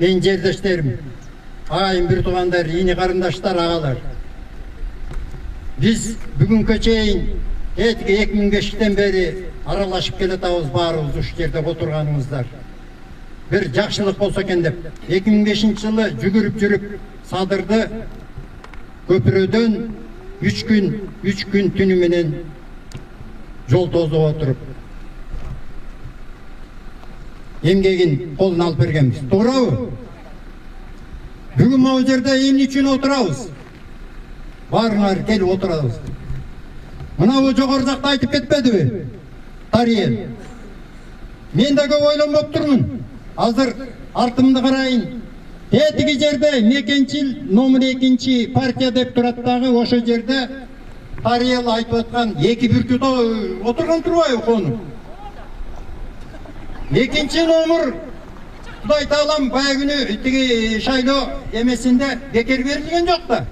Мен жердештерим, ағайын bir туғандар, ини қарындаштар, ағалар. Biz бүгінгі чейін 2005-тен бері аралашып келатабыз барыбыз уш жерде отырғаныңыздар. Bir жақшылық болса екен деп, 2005 жылы жүгіріп жүріп Садырды көпірөдөн 3 күн түнү менен жол тозып отырып эмгегин колуна алып бергенбиз. Туурабы? Бүгүн могу жерде эмне үчүн отурабыз? Барыңар келип отурабыз. Мынабу жогору жакта айтып кетпедиби? Тария. Мен да көп ойлонуп турмун. Азыр артымды карайын. Тетиги жерде Мекенчил номер 2 партия деп турат дагы, ошо жерде Тариял айтып аткан эки бүркүт отурган турбайбы кону? Экинчи номер Кудай таалам бая күнү тиги шайлоо эмесинде бекер берилген жок да.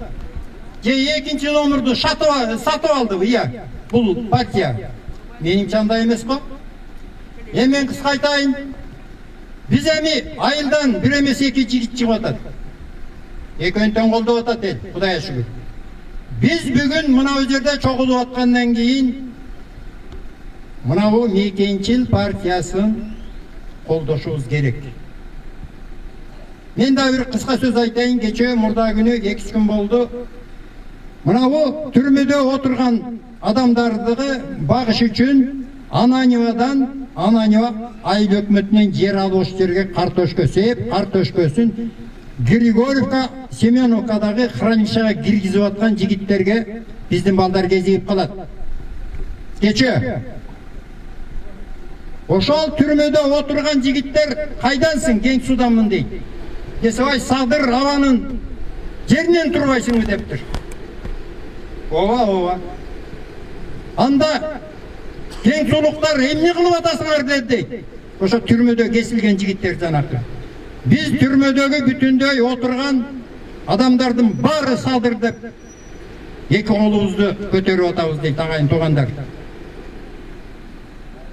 Же экинчи номерду сатып алдыбы, ыя. Бул партия. Менимче андай эмес го. Мен кыска айтайын. Биз эми айылдан бир эмес эки жигит чыгып атат. Экөөнү тең колдоп атат эл, Кудайга шүгүр. Биз бүгүн мына жерде чогулуп аткандан кийин мынабу Мекенчил партиясын колдошубуз керек. Мен да бир кыска сөз айтайын. Кечээ мурда күнү 2 күн болду. Мынабу түрмөдө отурган адамдарды багыш үчүн Ананьева айыл өкмөтүнөн жер алып жерге картошка сеп, картошкасын Григорьевка, Семеновкадагы хранилищага киргизип аткан жигиттерге биздин балдар кезигип калат. Кечээ ошол түрмөдө отурган жигиттер кайдансың, Кең Судамын дейт. Десе, ай Садыр абанын жеринен турбайсыңбы дептир. Ооба. Анда Кең Сулуктар эмне кылып атасыңар дейт. Ошо түрмөдө кесилген жигиттер жанакы. Биз түрмөдөгү бүтүндөй отурган адамдардын баары Садыр деп эки колубузду көтөрүп атабыз дейт, агайын туугандар.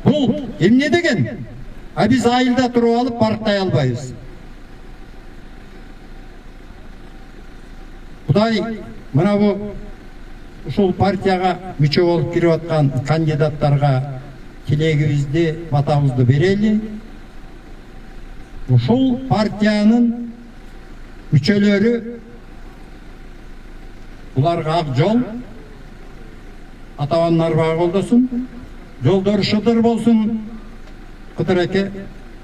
Бул эмне деген? А биз айылда туруп алып барктай албайбыз. Кудай мынабу ушул партияга мүчө болуп кирип аткан кандидаттарга тилегибизди, батабызды берели. Ушул партиянын мүчөлөрү буларга ак жол, атабанын арбагы колдосун, жолдору шыдыр болсун, Кыдыр эке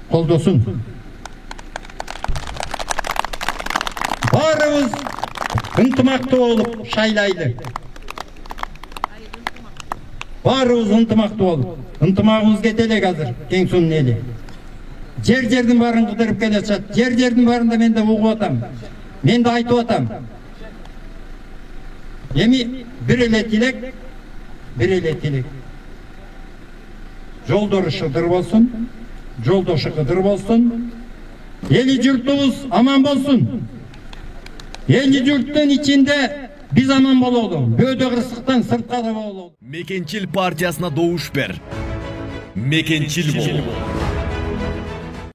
колдосун. Баарыбыз ынтымактуу болуп шайлайлы. Баарыбыз ынтымактуу болуп, ынтымагыбыз кете элек азыр Кең Суунун эли. Жердин баарын кыдырып келе жатат. Жердин баарында мен да угуп атам. Мен да айтып атам. Эми бир эле тилек. Жолдору шыдыр болсун, жолдошу кыдыр болсун, эли журтубуз аман болсун. Эли журттун ичинде биз аман бололу. Бөөдө кырсыктан сыртка да бололу. Мекенчил партиясына добуш бер. Мекенчил бол.